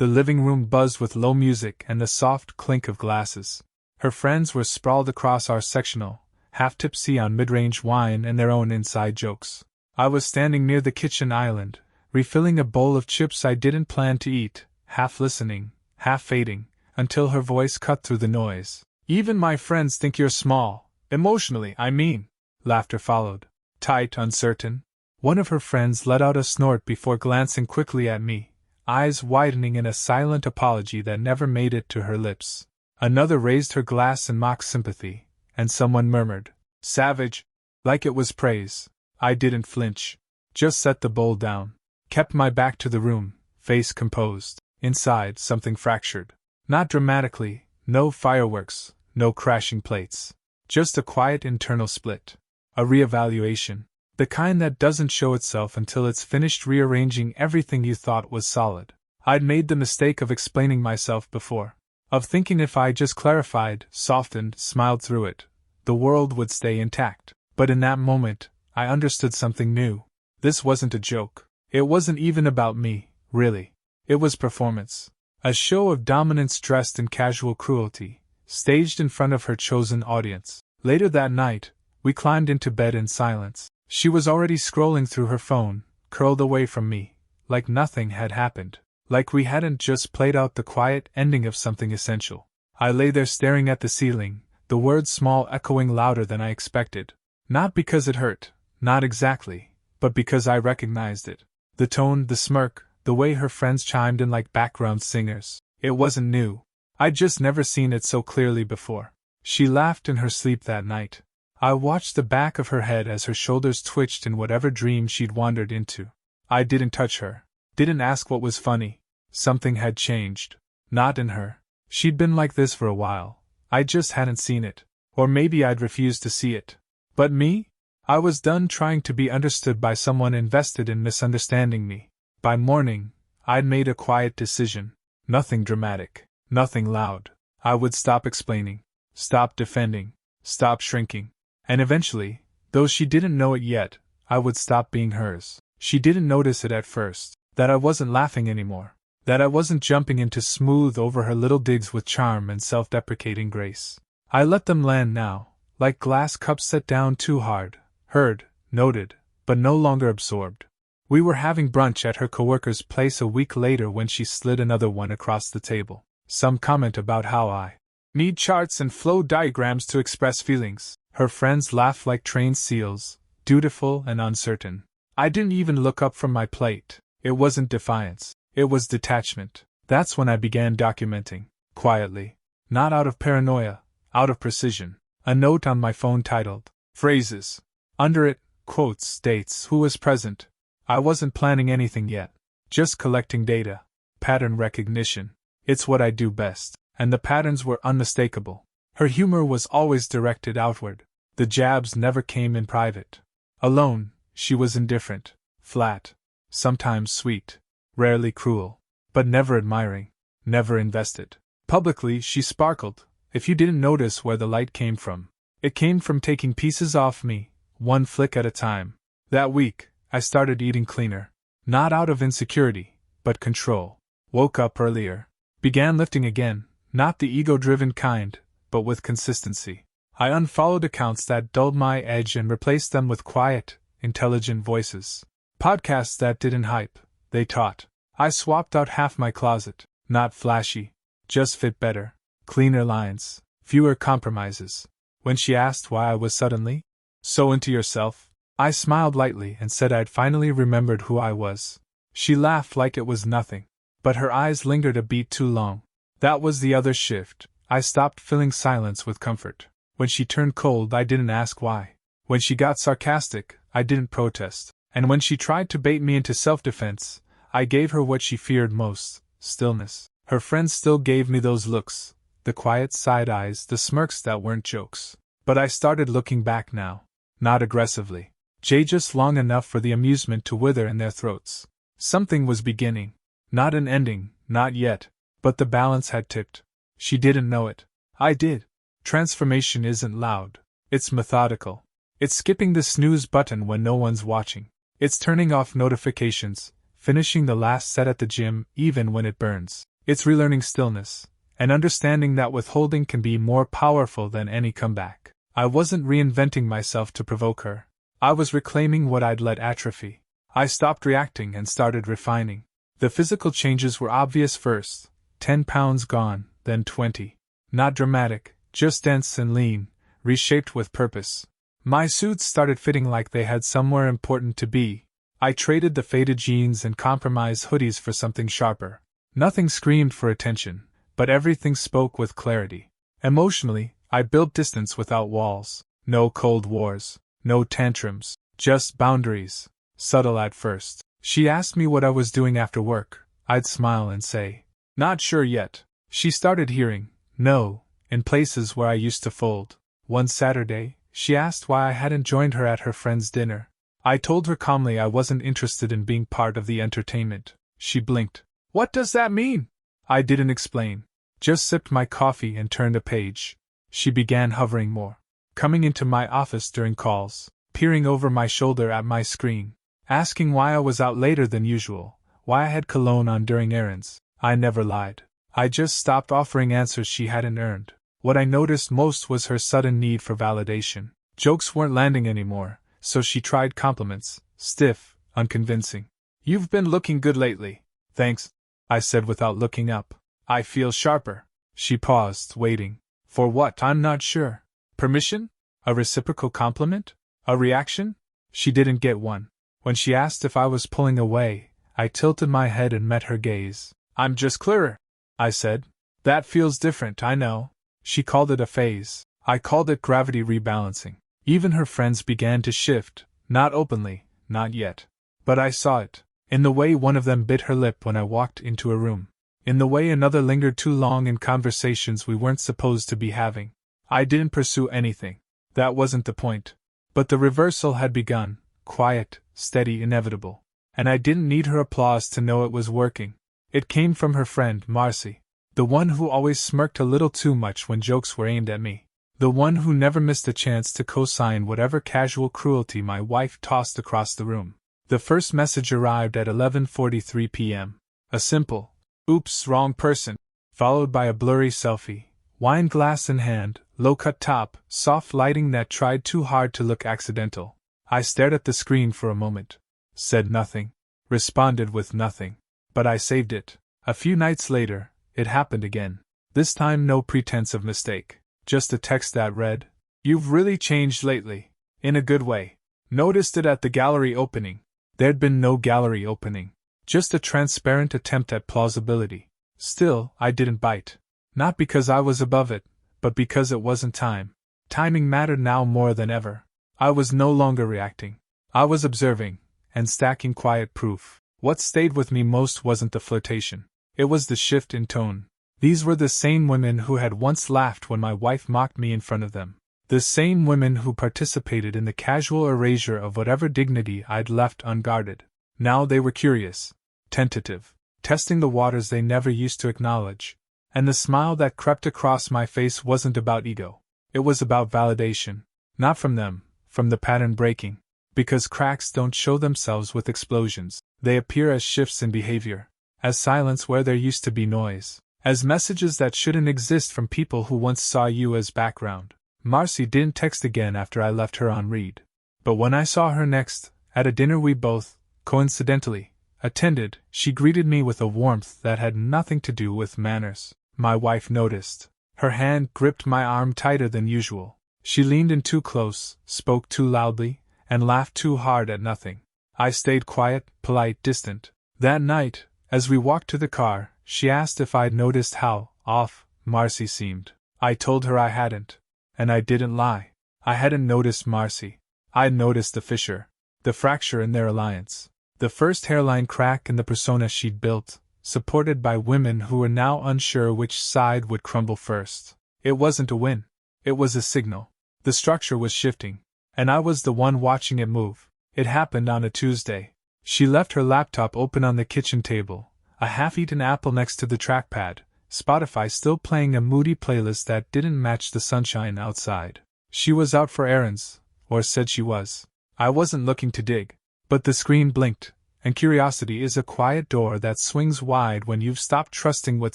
The living room buzzed with low music and the soft clink of glasses. Her friends were sprawled across our sectional, half-tipsy on mid-range wine and their own inside jokes. I was standing near the kitchen island, refilling a bowl of chips I didn't plan to eat, half listening, half fading, until her voice cut through the noise. "Even my friends think you're small, emotionally, I mean." Laughter followed. Tight, uncertain. One of her friends let out a snort before glancing quickly at me, eyes widening in a silent apology that never made it to her lips. Another raised her glass in mock sympathy, and someone murmured, "Savage," like it was praise. I didn't flinch. Just set the bowl down. Kept my back to the room, face composed. Inside, something fractured. Not dramatically, no fireworks, no crashing plates. Just a quiet internal split. A reevaluation. The kind that doesn't show itself until it's finished rearranging everything you thought was solid. I'd made the mistake of explaining myself before. Of thinking if I just clarified, softened, smiled through it, the world would stay intact. But in that moment, I understood something new. This wasn't a joke. It wasn't even about me, really. It was performance. A show of dominance dressed in casual cruelty, staged in front of her chosen audience. Later that night, we climbed into bed in silence. She was already scrolling through her phone, curled away from me, like nothing had happened, like we hadn't just played out the quiet ending of something essential. I lay there staring at the ceiling, the word small echoing louder than I expected. Not because it hurt, not exactly, but because I recognized it. The tone, the smirk, the way her friends chimed in like background singers. It wasn't new. I'd just never seen it so clearly before. She laughed in her sleep that night. I watched the back of her head as her shoulders twitched in whatever dream she'd wandered into. I didn't touch her. Didn't ask what was funny. Something had changed. Not in her. She'd been like this for a while. I just hadn't seen it. Or maybe I'd refused to see it. But me? I was done trying to be understood by someone invested in misunderstanding me. By morning, I'd made a quiet decision. Nothing dramatic. Nothing loud. I would stop explaining. Stop defending. Stop shrinking. And eventually, though she didn't know it yet, I would stop being hers. She didn't notice it at first, that I wasn't laughing anymore, that I wasn't jumping in to smooth over her little digs with charm and self-deprecating grace. I let them land now, like glass cups set down too hard, heard, noted, but no longer absorbed. We were having brunch at her coworker's place a week later when she slid another one across the table. Some comment about how I need charts and flow diagrams to express feelings. Her friends laughed like trained seals, dutiful and uncertain. I didn't even look up from my plate. It wasn't defiance. It was detachment. That's when I began documenting, quietly. Not out of paranoia, out of precision. A note on my phone titled, "Phrases." Under it, quotes, dates, who was present. I wasn't planning anything yet. Just collecting data. Pattern recognition. It's what I do best. And the patterns were unmistakable. Her humor was always directed outward. The jabs never came in private. Alone, she was indifferent, flat, sometimes sweet, rarely cruel, but never admiring, never invested. Publicly, she sparkled, if you didn't notice where the light came from. It came from taking pieces off me, one flick at a time. That week, I started eating cleaner. Not out of insecurity, but control. Woke up earlier. Began lifting again, not the ego-driven kind, but with consistency. I unfollowed accounts that dulled my edge and replaced them with quiet, intelligent voices. Podcasts that didn't hype, they taught. I swapped out half my closet. Not flashy, just fit better. Cleaner lines, fewer compromises. When she asked why I was suddenly so into yourself, I smiled lightly and said I'd finally remembered who I was. She laughed like it was nothing, but her eyes lingered a beat too long. That was the other shift. I stopped filling silence with comfort. When she turned cold, I didn't ask why. When she got sarcastic, I didn't protest. And when she tried to bait me into self-defense, I gave her what she feared most, stillness. Her friends still gave me those looks, the quiet side eyes, the smirks that weren't jokes. But I started looking back now. Not aggressively. Just long enough for the amusement to wither in their throats. Something was beginning. Not an ending, not yet. But the balance had tipped. She didn't know it. I did. Transformation isn't loud. It's methodical. It's skipping the snooze button when no one's watching. It's turning off notifications, finishing the last set at the gym even when it burns. It's relearning stillness, and understanding that withholding can be more powerful than any comeback. I wasn't reinventing myself to provoke her. I was reclaiming what I'd let atrophy. I stopped reacting and started refining. The physical changes were obvious first. 10 pounds gone, then 20. Not dramatic, just dense and lean, reshaped with purpose. My suits started fitting like they had somewhere important to be. I traded the faded jeans and compromise hoodies for something sharper. Nothing screamed for attention, but everything spoke with clarity. Emotionally, I built distance without walls. No cold wars, no tantrums, just boundaries, subtle at first. She asked me what I was doing after work. I'd smile and say, "Not sure yet." She started hearing, "No," in places where I used to fold. One Saturday, she asked why I hadn't joined her at her friend's dinner. I told her calmly I wasn't interested in being part of the entertainment. She blinked. "What does that mean?" I didn't explain. Just sipped my coffee and turned a page. She began hovering more, coming into my office during calls, peering over my shoulder at my screen, asking why I was out later than usual, why I had cologne on during errands. I never lied. I just stopped offering answers she hadn't earned. What I noticed most was her sudden need for validation. Jokes weren't landing anymore, so she tried compliments, stiff, unconvincing. "You've been looking good lately." "Thanks," I said without looking up. "I feel sharper." She paused, waiting. For what? I'm not sure. Permission? A reciprocal compliment? A reaction? She didn't get one. When she asked if I was pulling away, I tilted my head and met her gaze. "I'm just clearer," I said. "That feels different, I know." She called it a phase. I called it gravity rebalancing. Even her friends began to shift, not openly, not yet. But I saw it. In the way one of them bit her lip when I walked into a room. In the way another lingered too long in conversations we weren't supposed to be having. I didn't pursue anything. That wasn't the point. But the reversal had begun, quiet, steady, inevitable. And I didn't need her applause to know it was working. It came from her friend, Marcy. The one who always smirked a little too much when jokes were aimed at me. The one who never missed a chance to co-sign whatever casual cruelty my wife tossed across the room. The first message arrived at 11:43 p.m. A simple, "Oops, wrong person," followed by a blurry selfie, wine glass in hand, low-cut top, soft lighting that tried too hard to look accidental. I stared at the screen for a moment. Said nothing. Responded with nothing. But I saved it. A few nights later, it happened again. This time no pretense of mistake. Just a text that read, "You've really changed lately. In a good way. Noticed it at the gallery opening." There'd been no gallery opening. Just a transparent attempt at plausibility. Still, I didn't bite. Not because I was above it, but because it wasn't time. Timing mattered now more than ever. I was no longer reacting. I was observing, and stacking quiet proof. What stayed with me most wasn't the flirtation. It was the shift in tone. These were the same women who had once laughed when my wife mocked me in front of them. The same women who participated in the casual erasure of whatever dignity I'd left unguarded. Now they were curious, tentative, testing the waters they never used to acknowledge. And the smile that crept across my face wasn't about ego. It was about validation. Not from them, from the pattern breaking. Because cracks don't show themselves with explosions. They appear as shifts in behavior. As silence where there used to be noise. As messages that shouldn't exist from people who once saw you as background. Marcy didn't text again after I left her on read. But when I saw her next, at a dinner we both, coincidentally, attended, she greeted me with a warmth that had nothing to do with manners. My wife noticed. Her hand gripped my arm tighter than usual. She leaned in too close, spoke too loudly, and laughed too hard at nothing. I stayed quiet, polite, distant. That night, as we walked to the car, she asked if I'd noticed how off Marcy seemed. I told her I hadn't. And I didn't lie. I hadn't noticed Marcy. I'd noticed the fissure. The fracture in their alliance. The first hairline crack in the persona she'd built, supported by women who were now unsure which side would crumble first. It wasn't a win. It was a signal. The structure was shifting. And I was the one watching it move. It happened on a Tuesday. She left her laptop open on the kitchen table, a half-eaten apple next to the trackpad, Spotify still playing a moody playlist that didn't match the sunshine outside. She was out for errands, or said she was. I wasn't looking to dig. But the screen blinked, and curiosity is a quiet door that swings wide when you've stopped trusting what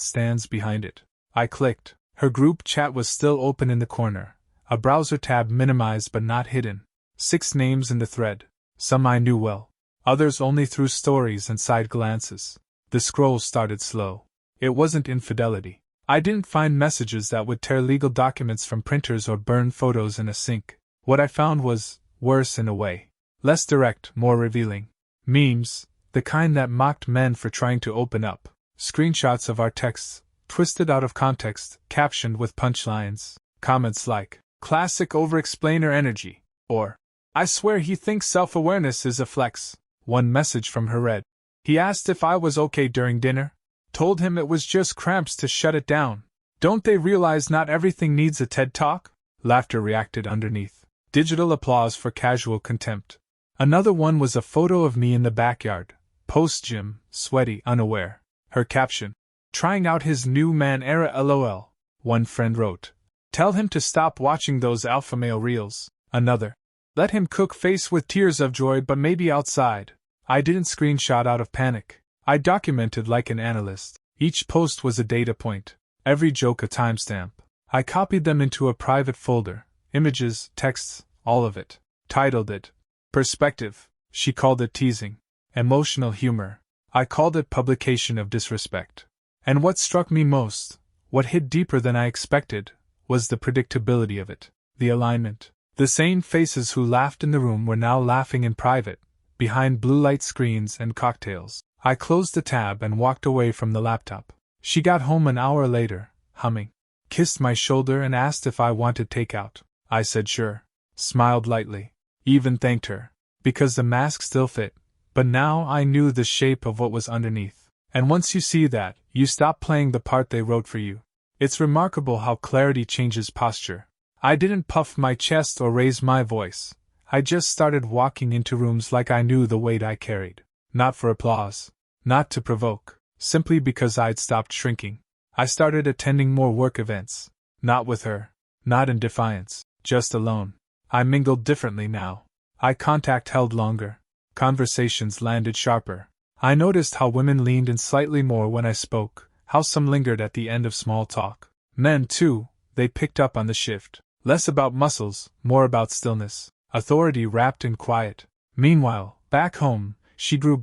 stands behind it. I clicked. Her group chat was still open in the corner, a browser tab minimized but not hidden. 6 names in the thread. Some I knew well. Others only through stories and side glances. The scroll started slow. It wasn't infidelity. I didn't find messages that would tear legal documents from printers or burn photos in a sink. What I found was worse in a way. Less direct, more revealing. Memes, the kind that mocked men for trying to open up. Screenshots of our texts, twisted out of context, captioned with punchlines. Comments like, "Classic over-explainer energy," or, "I swear he thinks self-awareness is a flex." One message from her read, "He asked if I was okay during dinner. Told him it was just cramps to shut it down. Don't they realize not everything needs a TED Talk?" Laughter reacted underneath. Digital applause for casual contempt. Another one was a photo of me in the backyard, post-gym, sweaty, unaware. Her caption, "Trying out his new man era LOL." One friend wrote, "Tell him to stop watching those alpha male reels." Another, "Let him cook face with tears of joy but maybe outside." I didn't screenshot out of panic. I documented like an analyst. Each post was a data point, every joke a timestamp. I copied them into a private folder, images, texts, all of it. Titled it Perspective. She called it teasing. Emotional humor. I called it publication of disrespect. And what struck me most, what hit deeper than I expected, was the predictability of it. The alignment. The same faces who laughed in the room were now laughing in private, behind blue light screens and cocktails. I closed the tab and walked away from the laptop. She got home an hour later, humming. Kissed my shoulder and asked if I wanted takeout. I said sure. Smiled lightly. Even thanked her. Because the mask still fit. But now I knew the shape of what was underneath. And once you see that, you stop playing the part they wrote for you. It's remarkable how clarity changes posture. I didn't puff my chest or raise my voice. I just started walking into rooms like I knew the weight I carried. Not for applause. Not to provoke. Simply because I'd stopped shrinking. I started attending more work events. Not with her. Not in defiance. Just alone. I mingled differently now. Eye contact held longer. Conversations landed sharper. I noticed how women leaned in slightly more when I spoke, how some lingered at the end of small talk. Men, too, they picked up on the shift. Less about muscles, more about stillness. Authority wrapped in quiet. Meanwhile, back home, she grew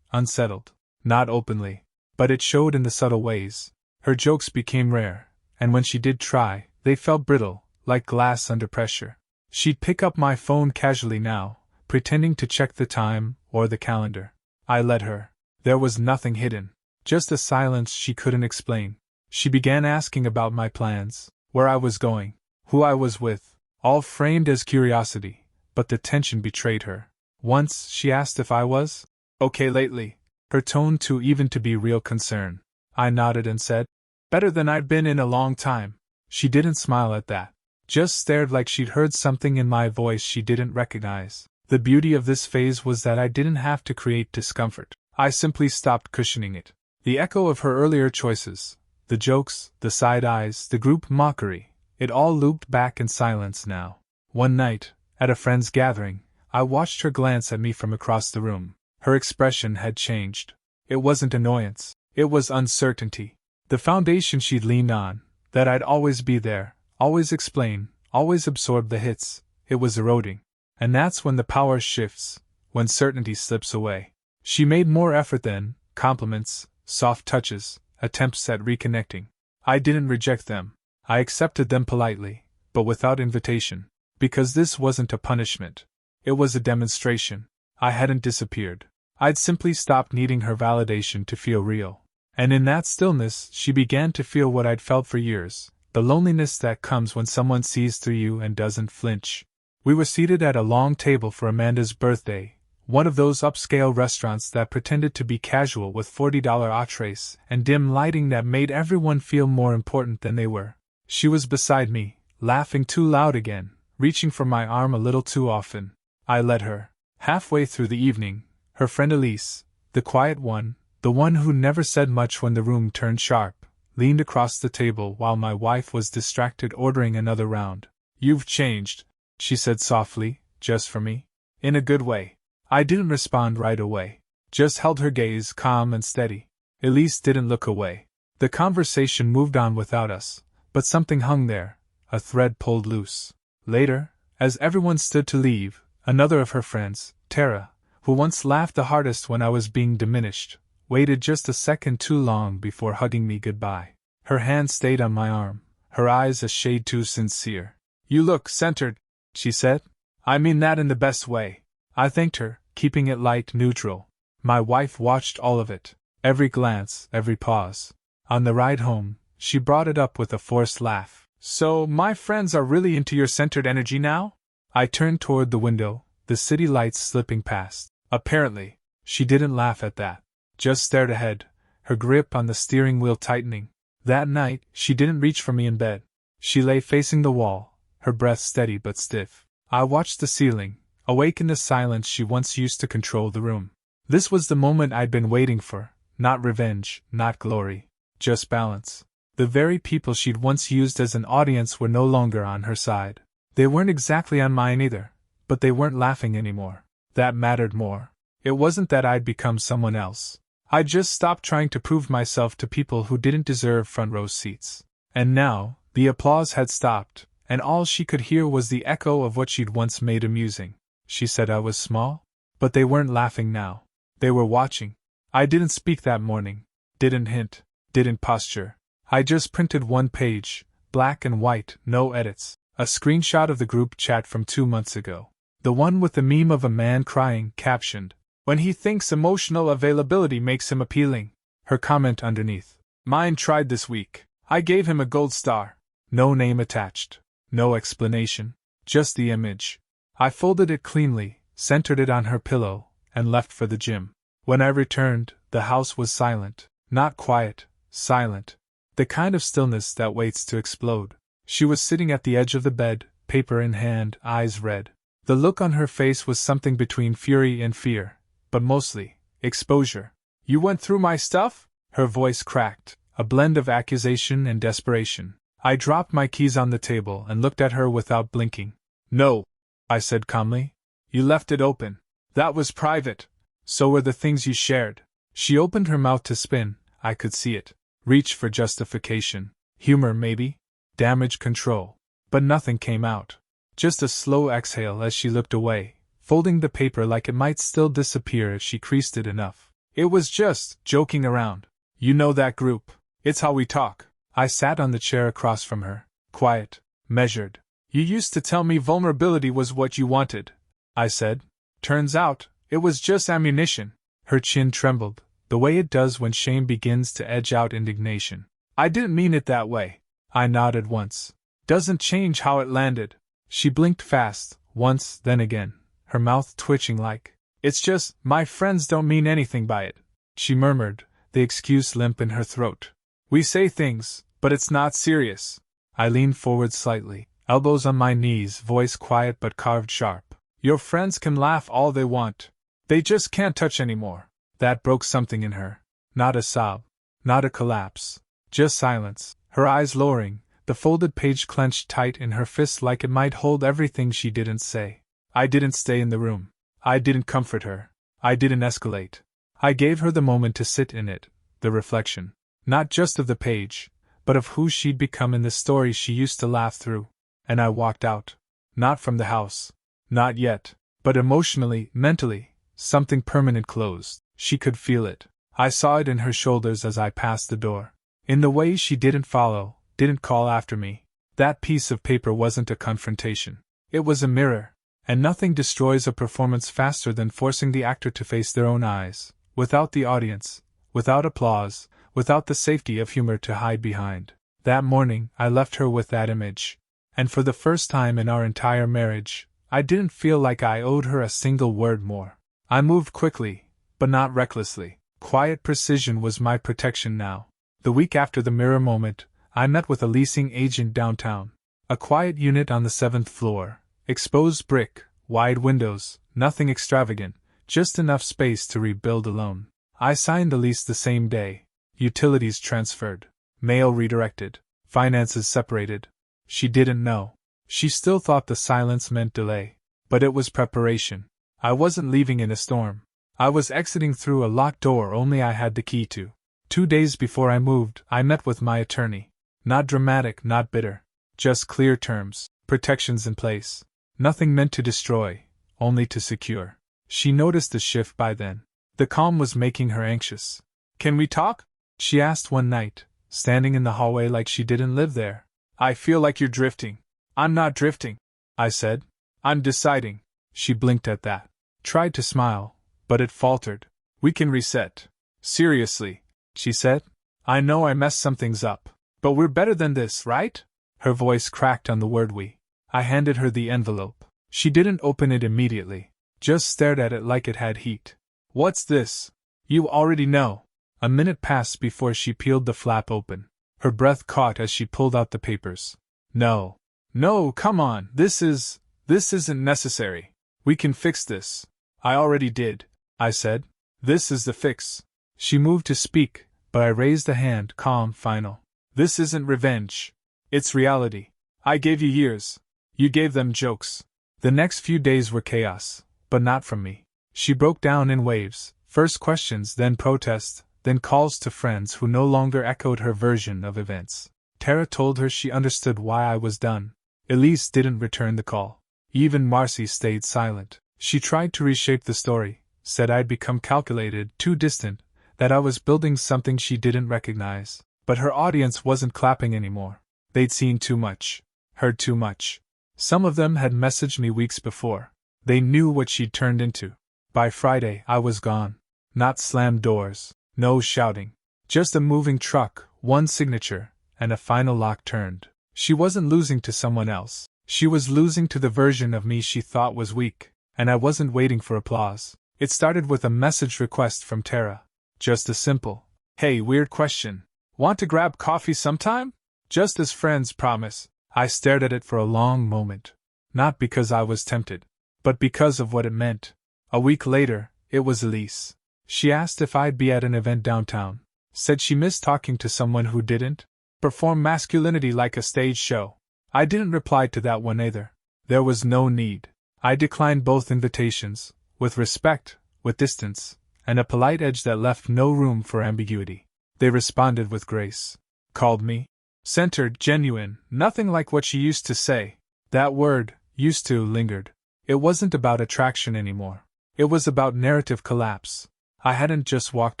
unsettled. Not openly. But it showed in the subtle ways. Her jokes became rare, and when she did try, they felt brittle, like glass under pressure. She'd pick up my phone casually now, pretending to check the time or the calendar. I let her. There was nothing hidden. Just a silence she couldn't explain. She began asking about my plans, where I was going, who I was with, all framed as curiosity, but the tension betrayed her. Once she asked if I was okay lately, her tone too even to be real concern. I nodded and said, "Better than I'd been in a long time." She didn't smile at that. Just stared like she'd heard something in my voice she didn't recognize. The beauty of this phase was that I didn't have to create discomfort. I simply stopped cushioning it. The echo of her earlier choices, the jokes, the side eyes, the group mockery, it all looped back in silence now. One night, at a friend's gathering, I watched her glance at me from across the room. Her expression had changed. It wasn't annoyance. It was uncertainty. The foundation she'd leaned on, that I'd always be there, always explain, always absorb the hits, it was eroding. And that's when the power shifts, when certainty slips away. She made more effort then, compliments, soft touches, attempts at reconnecting. I didn't reject them. I accepted them politely, but without invitation. Because this wasn't a punishment. It was a demonstration. I hadn't disappeared. I'd simply stopped needing her validation to feel real. And in that stillness, she began to feel what I'd felt for years, the loneliness that comes when someone sees through you and doesn't flinch. We were seated at a long table for Amanda's birthday, one of those upscale restaurants that pretended to be casual with $40 entrees and dim lighting that made everyone feel more important than they were. She was beside me, laughing too loud again, reaching for my arm a little too often. I let her. Halfway through the evening, her friend Elise, the quiet one, the one who never said much when the room turned sharp, leaned across the table while my wife was distracted ordering another round. "You've changed," she said softly, just for me. In a good way. I didn't respond right away. just held her gaze calm and steady. Elise didn't look away. The conversation moved on without us, but something hung there, a thread pulled loose. Later, as everyone stood to leave, another of her friends, Tara, who once laughed the hardest when I was being diminished, waited just a second too long before hugging me goodbye. Her hand stayed on my arm, her eyes a shade too sincere. "You look centered," she said. "I mean that in the best way." I thanked her, keeping it light, neutral. My wife watched all of it, every glance, every pause. On the ride home, she brought it up with a forced laugh. "So, my friends are really into your centered energy now?" I turned toward the window, the city lights slipping past. Apparently, she didn't laugh at that. Just stared ahead, her grip on the steering wheel tightening. That night, she didn't reach for me in bed. She lay facing the wall, her breath steady but stiff. I watched the ceiling, awake in the silence she once used to control the room. This was the moment I'd been waiting for, not revenge, not glory, just balance. The very people she'd once used as an audience were no longer on her side. They weren't exactly on mine either, but they weren't laughing anymore. That mattered more. It wasn't that I'd become someone else. I just stopped trying to prove myself to people who didn't deserve front row seats. And now, the applause had stopped, and all she could hear was the echo of what she'd once made amusing. She said I was small? But they weren't laughing now. They were watching. I didn't speak that morning, didn't hint, didn't posture. I just printed one page, black and white, no edits, a screenshot of the group chat from 2 months ago. The one with the meme of a man crying, captioned, "When he thinks emotional availability makes him appealing." Her comment underneath, "Mine tried this week. I gave him a gold star." No name attached. No explanation. Just the image. I folded it cleanly, centered it on her pillow, and left for the gym. When I returned, the house was silent. Not quiet, silent. The kind of stillness that waits to explode. She was sitting at the edge of the bed, paper in hand, eyes red. The look on her face was something between fury and fear, but mostly, exposure. "You went through my stuff?" Her voice cracked, a blend of accusation and desperation. I dropped my keys on the table and looked at her without blinking. "No," I said calmly. "You left it open. That was private. So were the things you shared." She opened her mouth to spin, I could see it. Reach for justification. Humor, maybe? Damage control. But nothing came out. Just a slow exhale as she looked away, folding the paper like it might still disappear if she creased it enough. "It was just joking around. You know that group. It's how we talk." I sat on the chair across from her, quiet, measured. "You used to tell me vulnerability was what you wanted," I said. "Turns out, it was just ammunition." Her chin trembled, the way it does when shame begins to edge out indignation. "I didn't mean it that way." I nodded once. "Doesn't change how it landed." She blinked fast, once, then again, her mouth twitching like, "It's just, my friends don't mean anything by it," she murmured, the excuse limp in her throat. "We say things, but it's not serious." I leaned forward slightly, elbows on my knees, voice quiet but carved sharp. "Your friends can laugh all they want. They just can't touch anymore." That broke something in her. Not a sob. Not a collapse. Just silence, her eyes lowering, the folded page clenched tight in her fist like it might hold everything she didn't say. I didn't stay in the room. I didn't comfort her. I didn't escalate. I gave her the moment to sit in it, the reflection. Not just of the page, but of who she'd become in the story she used to laugh through. And I walked out. Not from the house. Not yet. But emotionally, mentally, something permanent closed. She could feel it. I saw it in her shoulders as I passed the door. In the way she didn't follow, didn't call after me. That piece of paper wasn't a confrontation. It was a mirror. And nothing destroys a performance faster than forcing the actor to face their own eyes, without the audience, without applause, without the safety of humor to hide behind. That morning, I left her with that image. And for the first time in our entire marriage, I didn't feel like I owed her a single word more. I moved quickly, but not recklessly. Quiet precision was my protection now. The week after the mirror moment, I met with a leasing agent downtown. A quiet unit on the 7th floor. Exposed brick, wide windows, nothing extravagant, just enough space to rebuild alone. I signed the lease the same day. Utilities transferred. Mail redirected. Finances separated. She didn't know. She still thought the silence meant delay. But it was preparation. I wasn't leaving in a storm. I was exiting through a locked door only I had the key to. 2 days before I moved, I met with my attorney. Not dramatic, not bitter. Just clear terms, protections in place. Nothing meant to destroy, only to secure. She noticed the shift by then. The calm was making her anxious. "Can we talk?" she asked one night, standing in the hallway like she didn't live there. "I feel like you're drifting." "I'm not drifting," I said. "I'm deciding." She blinked at that. Tried to smile, but it faltered. "We can reset." "Seriously," she said. "I know I messed some things up. But we're better than this, right?" Her voice cracked on the word we. I handed her the envelope. She didn't open it immediately, just stared at it like it had heat. "What's this?" "You already know." A minute passed before she peeled the flap open. Her breath caught as she pulled out the papers. "No. No, come on, this isn't necessary. We can fix this." "I already did," I said. "This is the fix." She moved to speak, but I raised a hand, calm, final. "This isn't revenge. It's reality. I gave you years. You gave them jokes." The next few days were chaos, but not from me. She broke down in waves, first questions, then protests, then calls to friends who no longer echoed her version of events. Tara told her she understood why I was done. Elise didn't return the call. Even Marcy stayed silent. She tried to reshape the story, said I'd become calculated, too distant, that I was building something she didn't recognize. But her audience wasn't clapping anymore. They'd seen too much, heard too much. Some of them had messaged me weeks before. They knew what she'd turned into. By Friday, I was gone. Not slammed doors, no shouting. Just a moving truck, one signature, and a final lock turned. She wasn't losing to someone else. She was losing to the version of me she thought was weak, and I wasn't waiting for applause. It started with a message request from Tara. Just a simple, "Hey, weird question. Want to grab coffee sometime?" Just as friends promise. I stared at it for a long moment. Not because I was tempted, but because of what it meant. A week later, it was Elise. She asked if I'd be at an event downtown. Said she missed talking to someone who didn't perform masculinity like a stage show. I didn't reply to that one either. There was no need. I declined both invitations, with respect, with distance, and a polite edge that left no room for ambiguity. They responded with grace. Called me centered, genuine, nothing like what she used to say. That word, used to, lingered. It wasn't about attraction anymore. It was about narrative collapse. I hadn't just walked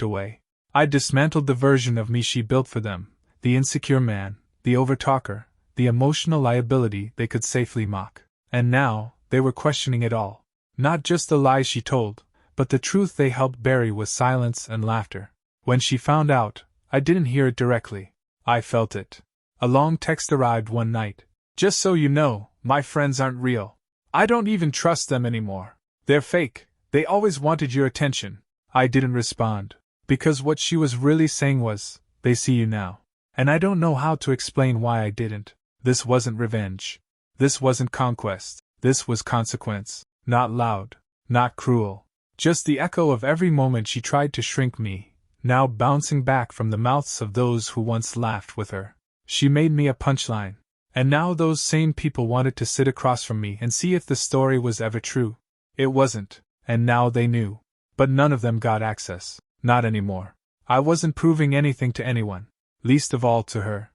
away. I dismantled the version of me she built for them, the insecure man, the overtalker, the emotional liability they could safely mock. And now, they were questioning it all. Not just the lies she told, but the truth they helped bury with silence and laughter. When she found out, I didn't hear it directly. I felt it. A long text arrived one night. "Just so you know, my friends aren't real. I don't even trust them anymore. They're fake. They always wanted your attention." I didn't respond, because what she was really saying was, "They see you now." And I don't know how to explain why I didn't. This wasn't revenge. This wasn't conquest. This was consequence. Not loud. Not cruel. Just the echo of every moment she tried to shrink me, now bouncing back from the mouths of those who once laughed with her. She made me a punchline. And now those same people wanted to sit across from me and see if the story was ever true. It wasn't, and now they knew. But none of them got access. Not anymore. I wasn't proving anything to anyone, least of all to her.